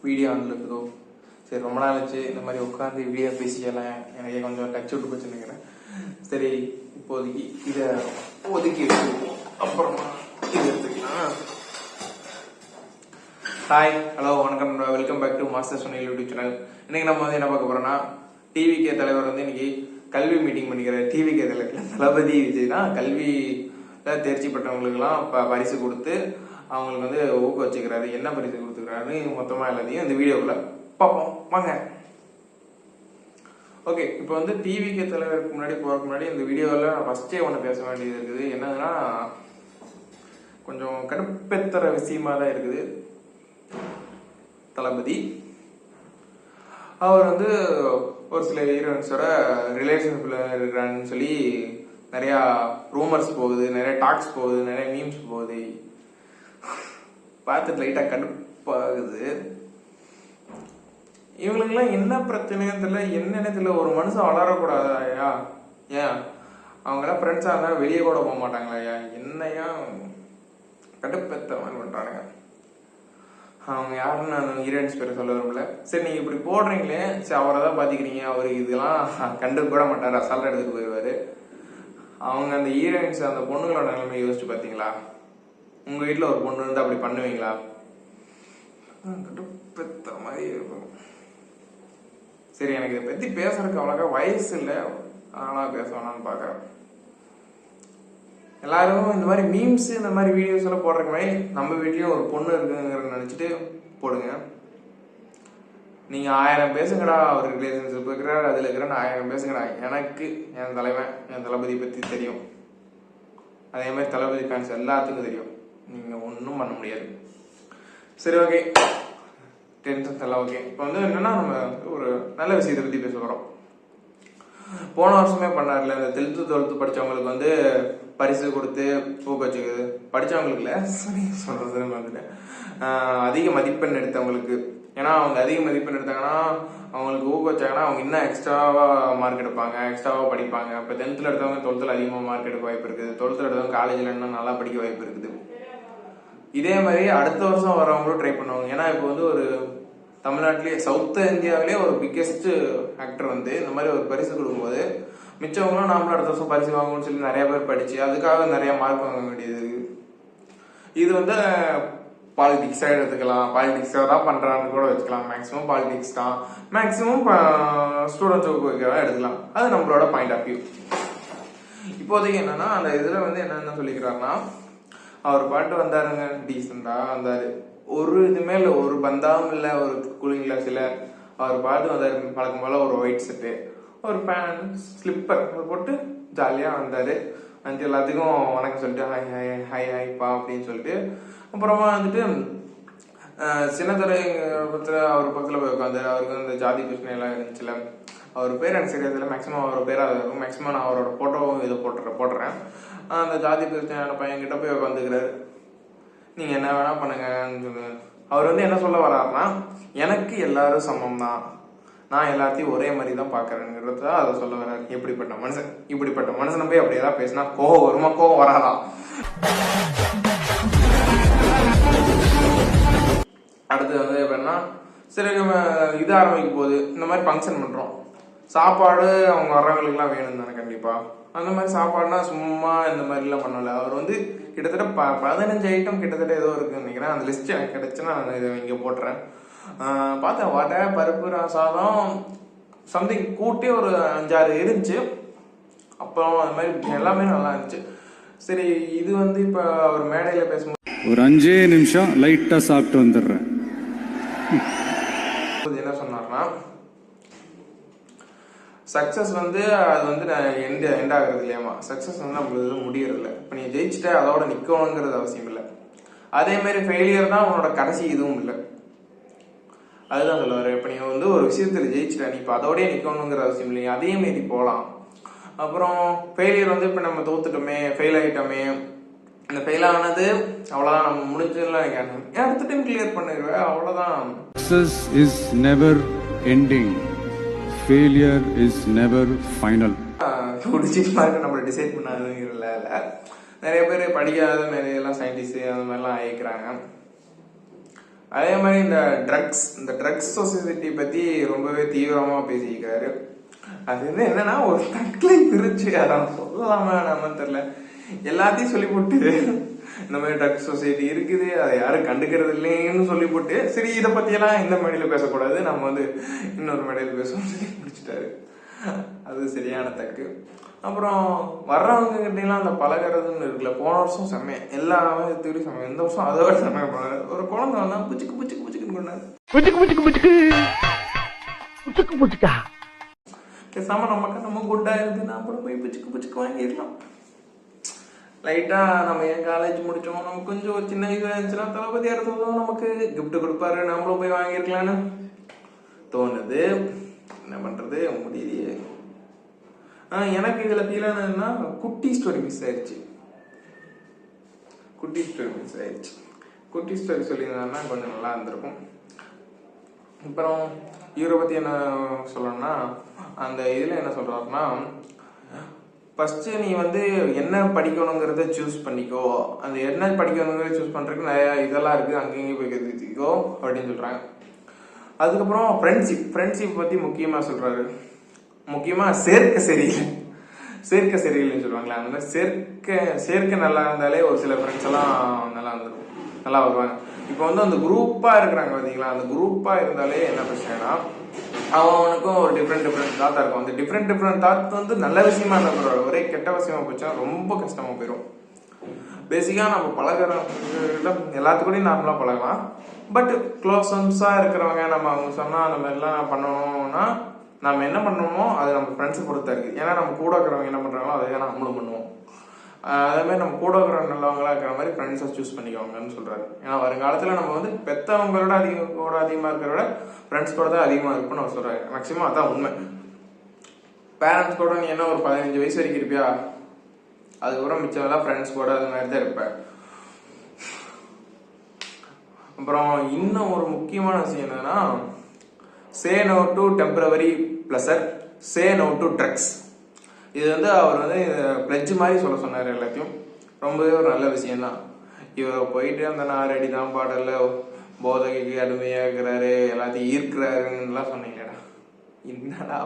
Video ஆன்ல இருக்குதோ. சரி, ரொம்ப நாள் ஆச்சு இந்த மாதிரி உட்காந்து வீடியோ பேசிக்கலாம், எனக்கே கொஞ்சம் டச் விட்டு போச்சுன்னு நினைக்கிறேன். சரி, இப்போதைக்கு இதை ஒதுக்கி எடுத்துக்குவோம், அப்புறமா இது எடுத்துக்கலாம். ஹாய், ஹலோ, வணக்கம், welcome back to master Sunil YouTube channel. இன்னைக்கு நம்ம வந்து என்ன பார்க்க போறோம்னா, டிவிகே தலைவர் வந்து இன்னைக்கு கல்வி மீட்டிங் பண்ணிக்கிறார். டிவிகே தலைவர் தளபதி விஜய் தான் கல்வி தேர்ச்சி பெற்றவங்களுக்குலாம் பரிசு கொடுத்து அவங்களுக்கு வந்து ஊக்குவிச்சுக்கிறாரு. என்ன பரிசு கொடுத்துக்கிறாரு மொத்தமா எல்லாத்தையும் இந்த வீடியோக்குள்ள பார்ப்போம் வாங்க. ஓகே, இப்போ வந்து டிவிகே தலைவருக்கு முன்னாடி போறதுக்கு முன்னாடி இந்த வீடியோவில் நான் ஃபர்ஸ்டே ஒன்று பேச வேண்டியது இருக்குது. என்னதுன்னா, கொஞ்சம் கடுப்பெத்துற விஷயமா தான் இருக்குது. தளபதி அவர் வந்து ஒரு சில ஹீரோயின்ஸோட ரிலேஷன்ஷிப்ல இருக்கிறான்னு சொல்லி நிறைய ரூமர்ஸ் போகுது, நிறைய டாக்ஸ் போகுது, நிறைய மீம்ஸ் போகுது. பார்த்துட்டு லைட்டா கடுப்பாகுது. இவங்களுக்குலாம் என்ன பிரச்சனைன்னு தெரியல, என்னன்னு தெரியல. ஒரு மனுஷன் வளரக்கூடாதா? ஏன் அவங்களாம் ஃப்ரெண்ட்ஸா இருந்தா வெளியே கூட போக மாட்டாங்களா? என்னையா கடுப்பேத்த மாதிரி பண்றானுங்க. அவங்க யாருன்னு நான் ஹீரோயின்ஸ் பேரை சொல்ல விரும்பல. சரி, நீங்க இப்படி போடுறீங்களே, சரி அவரை தான் பாத்திக்கிறீங்க, அவரு இதெல்லாம் கண்டு கூட மாட்டாரு, அசால்ட்டா எடுத்துட்டு போயிடுவாரு. அவங்க அந்த ஹீரோயின்ஸ் அந்த பொண்ணுங்களோட நிலைமை யோசிச்சு பாத்தீங்களா? உங்க வீட்டுல ஒரு பொண்ணு இருந்து அப்படி பண்ணுவீங்களா? கடுப்பேத்த மாதிரி இருக்கும். சரி, எனக்கு இதை பத்தி பேசுறதுக்கு அவ்வளோக்கா வயசு இல்லை, அதனால பேச வேணாம்னு பாக்குறேன். எல்லாரும் இந்த மாதிரி மீம்ஸ் இந்த மாதிரி வீடியோஸ் எல்லாம் போடுறதுக்கு மாதிரி நம்ம வீட்லயும் ஒரு பொண்ணு இருக்குங்கிறத நினைச்சிட்டு போடுங்க. நீங்க 1000 பேசுங்கடா, அவர் ரிலேஷன்ஷிப் இருக்கிறாரு, அதுல இருக்கிற 1000 பேசுங்கடா. எனக்கு என் தலைவன், என் தளபதி பத்தி தெரியும். அதே மாதிரி தளபதி ஃபேன்ஸ் எல்லாத்துக்கும் தெரியும். நீங்க ஒன்றும் பண்ண முடியாது. சரி, ஓகே, டென்ஷன்ஸ் எல்லாம் ஓகே. இப்போ வந்து என்னன்னா, நம்ம ஒரு நல்ல விஷயத்தை பத்தி பேச போறோம். போன வருஷமே பண்ணார்ல, இந்த 10th 12th படிச்சவங்களுக்கு வந்து பரிசு கொடுத்து ஊக்குவிச்சுக்குது. படிச்சவங்களுக்கு சொல்றது வந்துட்டு அதிக மதிப்பெண் எடுத்தவங்களுக்கு. ஏன்னா அவங்க அதிக மதிப்பெண் எடுத்தாங்கன்னா, அவங்களுக்கு ஊக்குவிச்சாங்கன்னா அவங்க இன்னும் எக்ஸ்ட்ராவா மார்க் எடுப்பாங்க, எக்ஸ்ட்ராவா படிப்பாங்க. இப்போ 10th எடுத்தவங்க 12th அதிகமாக மார்க் எடுக்க வாய்ப்பு இருக்குது. 12th எடுத்தவங்க காலேஜ்ல இன்னும் நல்லா படிக்க வாய்ப்பு இருக்குது. இதே மாதிரி அடுத்த வருஷம் வரவங்களும் ட்ரை பண்ணுவாங்க. ஏன்னா இப்போ வந்து ஒரு தமிழ்நாட்டிலேயே சவுத் இந்தியாவிலே ஒரு பிக்கெஸ்ட் ஆக்டர் வந்து இந்த மாதிரி ஒரு பரிசு கொடுக்கும்போது மிச்சவங்களும் நாமளும் அடுத்த வருஷம் பரிசு வாங்கணும்னு சொல்லி நிறைய பேர் படிச்சு அதுக்காக நிறைய மார்க் வாங்க வேண்டியது. இது வந்து பாலிடிக்ஸா எடுத்துக்கலாம், பாலிடிக்ஸா தான் பண்றான்னு கூட வச்சுக்கலாம். மேக்சிமம் பாலிடிக்ஸ் தான், மேக்சிமம் ஸ்டூடெண்ட்ஸ் எடுத்துக்கலாம். அது நம்மளோட பாயிண்ட் ஆஃப் வியூ. இப்போதைக்கு என்னன்னா, அந்த இதுல வந்து என்னென்ன சொல்லிக்கிறாருன்னா, அவர் பாட்டு வந்தாருங்க, டீசெண்டா வந்தாரு, ஒரு இதுமே இல்லை, ஒரு பந்தாவும் இல்லை, ஒரு கூலிங் கிளாஸ் இல்லை. அவர் பாட்டு வந்தாரு பழக்கம் போல, ஒரு ஒயிட் செட்டு, ஒரு பேண்ட், ஸ்லிப்பர் போட்டு ஜாலியா வந்தாரு. வந்து எல்லாத்துக்கும் வணக்கம் சொல்லிட்டு ஹாய் ஹாய் ஹாய் ஹாய்ப்பா அப்படின்னு சொல்லிட்டு, அப்புறமா வந்துட்டு சின்னதுரை அவர் பக்கத்துல போய் உட்காந்து, அவருக்கு வந்து ஜாதி பிரச்சனை எல்லாம் இருந்துச்சுல, அவர் பேர் எனக்கு சரியா தெரியல, மேக்சிமம் அவர் பேராக இருக்கும். மேக்சிமம் நான் அவரோட போட்டோவும் இதை போடுறேன். அந்த ஜாதி பிரச்சனையான பையன் கிட்ட போய் உட்காந்துக்கிறாரு. நீங்க என்ன வேணா பண்ணுங்கன்னு சொல்லு. அவர் வந்து என்ன சொல்ல வர்றாருன்னா, எனக்கு எல்லாரும் சமம் தான், நான் எல்லாத்தையும் ஒரே மாதிரி தான் பாக்குறேங்கிறத அதை சொல்ல வர்றாரு. இப்படிப்பட்ட மனுஷனை போய் அப்படி ஏதாவது பேசினா கோவம் வருமா? கோவம் வராதான்? அடுத்து வந்து எப்படின்னா, சரி இது ஆரம்பிக்கும் போது இந்த மாதிரி ஃபங்க்ஷன் பண்றோம், சாப்பாடு அவங்க வர்றவங்களுக்கு எல்லாம் வேணும் தானே கண்டிப்பா. அந்த மாதிரி சாப்பாடுனா சும்மா இந்த மாதிரி எல்லாம் பண்ணல. அவர் வந்து கிட்டத்தட்ட 15 ஐட்டம் கிட்டத்தட்ட ஏதோ இருக்குன்னு நினைக்கிறேன். அந்த லிஸ்ட் எனக்கு கிடைச்சுன்னா நான் இதை இங்க போட்டுறேன். பார்த்தேன், வடை, பருப்பு, சாதம் சம்திங் கூட்டி ஒரு 5-6 இருந்துச்சு. அப்புறம் அது மாதிரி எல்லாமே நல்லா இருந்துச்சு. சரி, இது வந்து இப்ப அவர் மேடையில பேசும்போது ஒரு 5 நிமிஷம் லைட்டா சாப்பிட்டு வந்துடுறேன். என்ன சொன்னார்னா, சக்சஸ் வந்து அது வந்து எண்ட் ஆகுறது இல்லையாமா. சக்சஸ் வந்து நம்மளுக்கு முடியறதில்ல. இப்ப நீ ஜெயிச்சுட்ட அதோட நிக்கணுங்கிறது அவசியம் இல்லை. அதே மாதிரி ஃபெயிலியர் தான் உன்னோட கடைசி இதுவும் இல்லை. அதுதான் சொல்லுவாரு. இப்ப நீ வந்து ஒரு விஷயத்துல ஜெயிச்சுட்ட, நீ இப்ப அதோடய நிக்கணுங்கிற அவசியம் இல்லை, அதே மாரி போகலாம். அப்புறம் ஃபெயிலியர் வந்து இப்ப நம்ம தோத்துட்டோமே, ஃபெயில் ஆயிட்டோமே, இந்த ஃபெயில் ஆனது அவ்வளவுதான், நம்ம முடிஞ்சதுலாம் நினைக்கிறேன், அடுத்த டைம் கிளியர் பண்ணிடுவேன், அவ்வளவுதான். Success is never ending. Failure is never final. குடிச்சிட்டு மாதிரி நம்மளை டிசைட் பண்ணாதுங்கிறதுல நிறைய பேர் படிக்காத நிறைய எல்லாம் சயின்டிஸ்ட் அந்த மாதிரிலாம் ஆயிக்கிறாங்க. அதே மாதிரி இந்த ட்ரக்ஸ் சொசைட்டி பத்தி ரொம்பவே தீவிரமா பேசியிருக்காரு. அது வந்து என்னன்னா ஒரு தட்லை பிரிச்சு அதான் சொல்லலாமா நம்ம தெரியல, எல்லாத்தையும் சொல்லி போட்டு இந்த மாதிரி ட்ரக்ஸ் சொசைட்டி இருக்குது, அதை யாரும் கண்டுக்கிறது இல்லைன்னு சொல்லி போட்டு, சரி இதை பத்தியெல்லாம் இந்த மேடையில பேசக்கூடாது, நம்ம வந்து இன்னொரு மேடையில பேசணும்னு சொல்லி முடிச்சுட்டாரு. அது சரியான தக்கு. அப்புறம் வர்றவங்க கிட்டலாம் அந்த பழகிறதுன்னு இருக்குல்ல, போன வருஷம் செம்மையா எல்லா திரும்பி செம்மையா, இந்த வருஷம் அதை விட செம்மையா பண்ணாரு. ஒரு குழந்தை வந்தா புச்சுக்குன்னு கொண்டாரு. பேசாம நம்ம குட்டா இருந்து நான் கூட போய் புச்சுக்கு வாங்கிடலாம். லைட்டா நம்ம ஏன் காலேஜ் முடிச்சோம், நமக்கு கொஞ்சம் ஒரு சின்ன இது இருந்துச்சுன்னா தளபதி அடுத்ததும் நமக்கு கிஃப்ட் கொடுப்பாரு, நம்மளும் போய் வாங்கிருக்கலான்னு தோணுது. என்ன பண்றது முடியலையே. எனக்கு இதுல ஃபீல் ஆனதுன்னா குட்டி ஸ்டோரி மிஸ் ஆயிடுச்சு. குட்டி ஸ்டோரி சொல்லியிருந்தாருன்னா கொஞ்சம் நல்லா இருந்திருக்கும். அப்புறம் இவரை பத்தி என்ன சொல்லணும்னா, அந்த இதுல என்ன சொல்றாருன்னா, ஃபர்ஸ்ட் நீ வந்து என்ன படிக்கணுங்கிறத சூஸ் பண்ணிக்கோ, அந்த என்ன படிக்கணுங்கிறத சூஸ் பண்றதுக்கு நிறைய இதெல்லாம் இருக்கு, அங்கேயும் போய் கற்றுக்கோ அப்படின்னு சொல்றாங்க. அதுக்கப்புறம் ஃப்ரெண்ட்ஷிப் பத்தி முக்கியமா சொல்றாரு. முக்கியமா சேர்க்க சரியில்லைன்னு சொல்லுவாங்களே, அந்த மாதிரி சேர்க்க நல்லா இருந்தாலே ஒரு சில ஃப்ரெண்ட்ஸ் எல்லாம் நல்லா வருவாங்க. இப்போ வந்து அந்த குரூப்பா இருக்கிறாங்க பாத்தீங்களா, அந்த குரூப்பா இருந்தாலே என்ன பிரச்சனைனா, அவனுக்கும் ஒரு டிஃப்ரெண்ட் தாத்தா இருக்கும். அந்த டிஃப்ரெண்ட் தாட் வந்து நல்ல விஷயமா இருந்தா ஒரே கெட்ட விஷயமா போச்சா ரொம்ப கஷ்டமா போயிடும். பேசிக்கா நம்ம பழகிற எல்லாத்துக்கூடயும் நார்மலா பழகலாம். பட் க்ளோஸா இருக்கிறவங்க நம்ம அவங்க சொன்னா நம்ம எல்லாம் பண்ணணும்னா நம்ம என்ன பண்ணணுமோ அது நம்ம ஃப்ரெண்ட்ஸை பொறுத்தா இருக்கு. ஏன்னா நம்ம கூட இருக்கிறவங்க என்ன பண்றாங்களோ அதை நம்மளும் பண்ணுவோம். அதே மாதிரி நம்ம கூட இருக்கிற நல்லவங்களா இருக்கிற மாதிரி ஃப்ரெண்ட்ஸை சூஸ் பண்ணிக்கோங்கன்னு சொல்றாரு. ஏன்னா வருங்காலத்துல நம்ம வந்து பெத்தவங்களோட அதிகமா இருக்கிறத விட ஃப்ரெண்ட்ஸ் கூட தான் அதிகமா இருக்கும்னு அவர் சொல்றாரு. மேக்சிமம் அதான் உண்மை. பேரண்ட்ஸ் கூட நீ என்ன ஒரு 15 வயசு வரைக்கும் இருப்பியா, அதுக்கப்புறம் மிச்சம் ஃப்ரெண்ட்ஸ் கூட அது மாதிரி தான் இருப்ப. அப்புறம் இன்னும் ஒரு முக்கியமான விஷயம் என்னன்னா, say no to temporary pleasure, say no to drugs. இது வந்து அவர் வந்து பிளட்ஜ் மாதிரி சொல்ல சொன்னார் எல்லாத்தையும். ரொம்பவே ஒரு நல்ல விஷயம் தான். இவர் போயிட்டு அந்த நாரடி தான் பாடல போதைக்கு அடிமையா இருக்கிறாரு, எல்லாத்தையும் ஈர்க்கிறாருன்னு சொன்னீங்கடா. என்னடா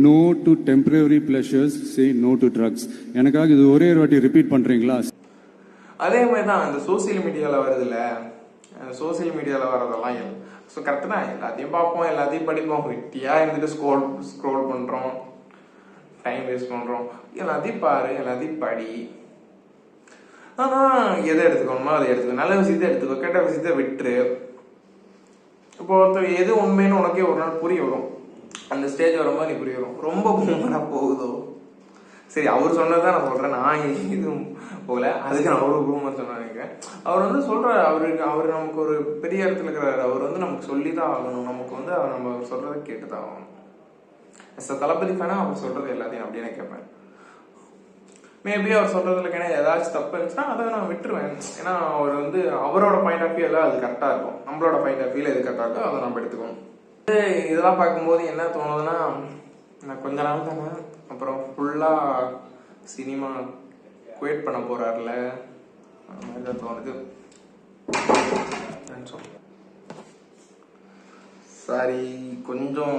no to temporary pleasures, say no to drugs. எனக்காக இது ஒரே ஒரு வாட்டி ரிப்பீட் பண்றீங்களா? அதே மாதிரி தான் அந்த சோசியல் மீடியாவில் வருதுல்ல, சோசியல் மீடியாவில் வரதெல்லாம் கரெக்டு தான். எல்லாத்தையும் பார்ப்போம், எல்லாத்தையும் படிப்போம், வெட்டியா இருந்துட்டு ஸ்க்ரோல் பண்றோம், டைம் வேஸ்ட் பண்றோம். எல்லாத்தையும் பாரு, எல்லாத்தையும் படி. ஆனா எதை எடுத்துக்கணுமோ அதை எடுத்துக்கோ, நல்ல விஷயத்தை எடுத்துக்கோ, கெட்ட விஷயத்தை விட்டுரு. இப்போ ஒருத்தர் எது உண்மைன்னு உனக்கே ஒரு நாள் புரிய வரும். அந்த ஸ்டேஜ் வரும்போது நீ புரிய வரும். ரொம்ப பூமரா போகுதோ, சரி அவர் சொன்னதான் நான் சொல்றேன், நான் எதுவும் போகல, அதுக்கு நான் அவரு பூமர் சொன்ன நினைக்கிறேன். அவர் வந்து சொல்றாரு, அவர் நமக்கு ஒரு பெரிய இடத்துல இருக்கிறாரு, அவர் வந்து நமக்கு சொல்லிதான் ஆகணும், நமக்கு வந்து அவர் நம்ம சொல்றதை கேட்டுதான் ஆகணும். தளபதிக்கான அவர் சொல்றது எல்லாத்தையும் அப்படியே நான் கேட்பேன். மேபி அவர் சொல்றதுல ஏதாச்சும் தப்பு இருந்துச்சுன்னா அதை நான் விட்டுருவேன். ஏன்னா அவர் வந்து அவரோட பாயிண்ட் ஆஃப் வியூல அது கரெக்டா இருக்கும், நம்மளோட பாயிண்ட் ஆஃப் வியூல எது கரெக்டா இருக்கோ அதை நம்ம எடுத்துக்கணும். இதெல்லாம் பார்க்கும்போது என்ன தோணுதுன்னா, நான் கொஞ்ச நாள் தானே, அப்புறம் ஃபுல்லா சினிமா குவேட் பண்ண போறாருல, அந்த மாதிரி தான் தோணுது. சாரி, கொஞ்சம்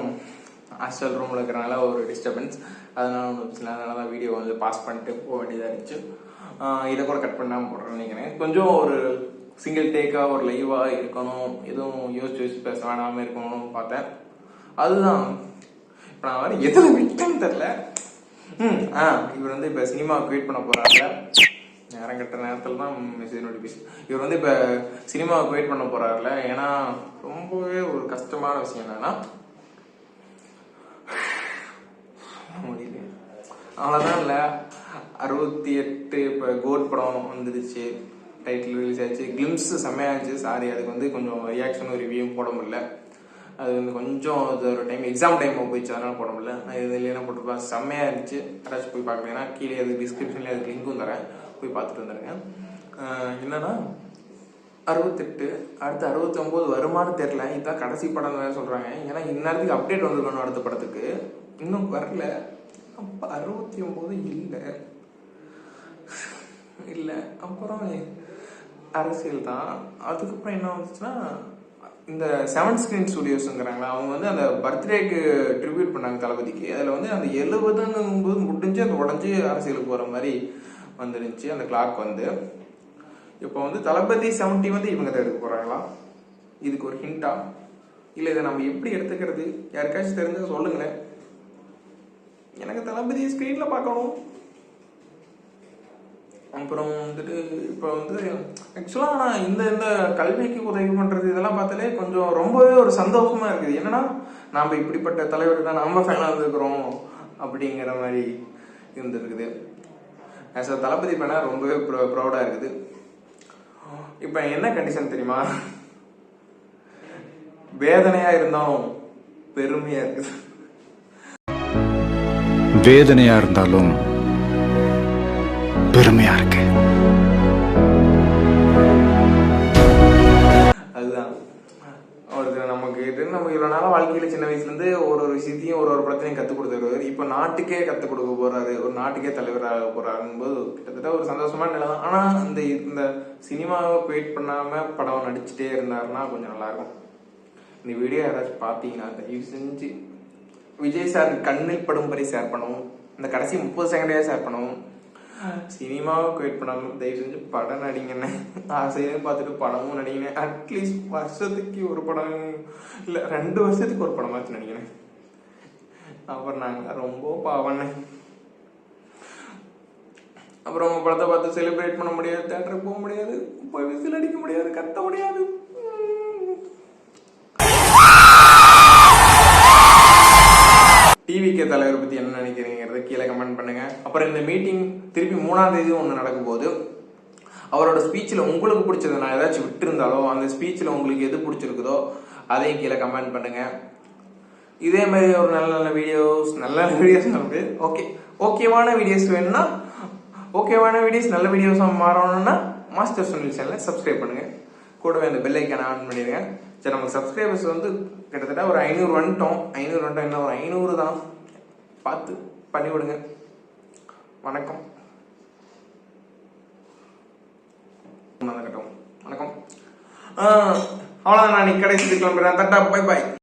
ஹாஸ்டல் ரூமில் இருக்கிறனால ஒரு டிஸ்டர்பன்ஸ், அதனால தான் வீடியோ வந்து பாஸ் பண்ணிட்டு போக வேண்டியதாக இருந்துச்சு. இதை கூட கட் பண்ணாமல் போடுறேன்னு நினைக்கிறேன். கொஞ்சம் ஒரு சிங்கிள் டேக்காக ஒரு லைவாக இருக்கணும், எதுவும் யோசிச்சு பேச வேணாமல் இருக்கணும்னு பார்த்தேன். அதுதான் இப்போ நான் வேறு எதில் விட்டேன்னு தெரில. இவர் வந்து இப்போ சினிமாவுக்கு வெயிட் பண்ண போகிறாருல, நேரம் கட்டுற நேரத்தில் தான் மெசேஜ் நோட்டிஃபிகேஷன். இவர் வந்து இப்போ சினிமாவுக்கு வெயிட் பண்ண போகிறாருல. ஏன்னா ரொம்பவே ஒரு கஷ்டமான விஷயம் என்னன்னா, முடியல அவ்வளோதான் இல்லை, 68 இப்போ கோட் படம் வந்துடுச்சு, டைட்டில் ரிலீஸ் ஆயிடுச்சு, கிளிம்ஸ் செம்மையாச்சு. சாரி, அதுக்கு வந்து கொஞ்சம் ரியாக்ஷனும் ரிவ்யூவும் போட முடியல. அது வந்து கொஞ்சம் அது ஒரு டைம் எக்ஸாம் டைம் போயிடுச்சு, அதனால போட முடியல. நான் இது இல்லைன்னா போட்டுருப்பேன். செம்மையாக இருந்துச்சு. யாராச்சும் போய் பார்க்கலன்னா கீழே அது டிஸ்கிரிப்ஷன்லேயே அதுக்கு லிங்க்கும் தரேன், போய் பார்த்துட்டு வந்துடுங்க. என்னன்னா 68 அடுத்து 69 வருமானு தெரியல. இதுதான் கடைசி படம் தான் சொல்கிறாங்க. ஏன்னா இந்நேரத்துக்கு அப்டேட் வந்துருக்கணும் அடுத்த படத்துக்கு, இன்னும் வரல. அப்போ 69 இல்லை. அப்புறம் அரசியல் தான். அதுக்கப்புறம் என்ன வந்துச்சுன்னா இந்த 7 ஸ்கிரீன் ஸ்டுடியோஸ்ங்கிறாங்களா, அவங்க வந்து அந்த பர்த்டேக்கு ட்ரிபியூட் பண்ணாங்க தளபதிக்கு. அதில் வந்து அந்த 70ங்கும்போது முடிஞ்சு அந்த உடஞ்சி அரசியலுக்கு போகிற மாதிரி வந்துருந்துச்சு அந்த கிளாக் வந்து. இப்போ வந்து தளபதி 70 வந்து இவங்க தான் எடுக்க போகிறாங்களா? இதுக்கு ஒரு ஹிண்டா இல்லை இதை நம்ம எப்படி எடுத்துக்கிறது? யாருக்காச்சும் தெரிஞ்சா சொல்லுங்களேன். எனக்கு தளபதி ஸ்க்ரீனில் பார்க்கணும். அப்புறம் வந்துட்டு இப்போ வந்து ஆக்சுவலாக நான் இந்த இந்த கல்விக்கு உதவி பண்ணுறது இதெல்லாம் பார்த்தாலே கொஞ்சம் ரொம்பவே ஒரு சந்தோஷமா இருக்குது. என்னன்னா நாம் இப்படிப்பட்ட தலைவர் தான் நம்ம ஃபேனாக இருந்துக்கிறோம் அப்படிங்கிற மாதிரி இருந்துருக்குது. ஆஸ் அ தளபதி ஃபேனாக ரொம்பவே ப்ரௌடாக இருக்குது. இப்போ என்ன கண்டிஷன் தெரியுமா? வேதனையாக இருந்தாலும் பெருமையாக இருக்குது. வேதனையா இருந்தாலும் பெருமையா இருக்கு. அதுதான் அவருக்கு நமக்கு நம்ம இவ்வளோ நாளாக வாழ்க்கையில் சின்ன வயசுலேருந்து ஒரு விஷயத்தையும் ஒரு படத்தையும் கற்றுக் கொடுத்துருவாரு. இப்போ நாட்டுக்கே கற்றுக் கொடுக்க போறாரு, ஒரு நாட்டுக்கே தலைவராக போறாருங்கும்போது கிட்டத்தட்ட ஒரு சந்தோஷமான நிலை தான். ஆனால் இந்த சினிமாவை வெயிட் பண்ணாமல் படம் நடிச்சுட்டே இருந்தாருன்னா கொஞ்சம் நல்லாயிருக்கும். இந்த வீடியோ யாராச்சும் பார்த்தீங்கன்னா தயவு செஞ்சு விஜய் சார் கண்ணில் படும்படி ஷேர் பண்ணவும், இந்த கடைசி 30 செகண்டையாக ஷேர் பண்ணவும். சினிமாவுக்கு வெயிட் பண்ணாமல் தயவு செஞ்சு படம் நடிங்கண்ணே. ஆசையாக பார்த்துட்டு படமும் நடிங்கண்ணே. அட்லீஸ்ட் வருஷத்துக்கு ஒரு படம் இல்லை 2 வருஷத்துக்கு ஒரு படமாச்சும் நடிங்கண்ணே. அப்புறம் நாங்கள் ரொம்ப பாவண்ணே. அப்புறம் உங்கள் படத்தை பார்த்து செலிப்ரேட் பண்ண முடியாது, தேட்டருக்கு போக முடியாது, போய் விசில் அடிக்க முடியாது, கத்த முடியாது. டிவிகே தலைவரை பற்றி என்ன நினைக்கிறீங்கிறத கீழே கமெண்ட் பண்ணுங்க. அப்புறம் இந்த மீட்டிங் திருப்பி 3ஆம் தேதி ஒன்று நடக்கும் போது அவரோட ஸ்பீச்சில் உங்களுக்கு பிடிச்சது நான் ஏதாச்சும் விட்டுருந்தாலோ அந்த ஸ்பீச்சில் உங்களுக்கு எது பிடிச்சிருக்குதோ அதையும் கீழே கமெண்ட் பண்ணுங்க. இதே மாதிரி ஒரு நல்ல வீடியோஸ் நமக்கு ஓகேவான வீடியோஸ் வேணும்னா நல்ல வீடியோஸாக மாறணும்னா மாஸ்டர் சுனில் சேனலை சப்ஸ்கிரைப் பண்ணுங்க. கூடவே அந்த பெல் ஐக்கானை ஆன் பண்ணிடுங்க. சரி, நமக்கு சப்ஸ்கிரைபர்ஸ் வந்து கிட்டத்தட்ட ஒரு 500 வந்துட்டோம். என்ன ஒரு 500 தான், பார்த்து பண்ணி விடுங்க. வணக்கம். அவ்வளோதான், நான் கடைசி கிளம்புறேன். தட்டா, பை பாய்.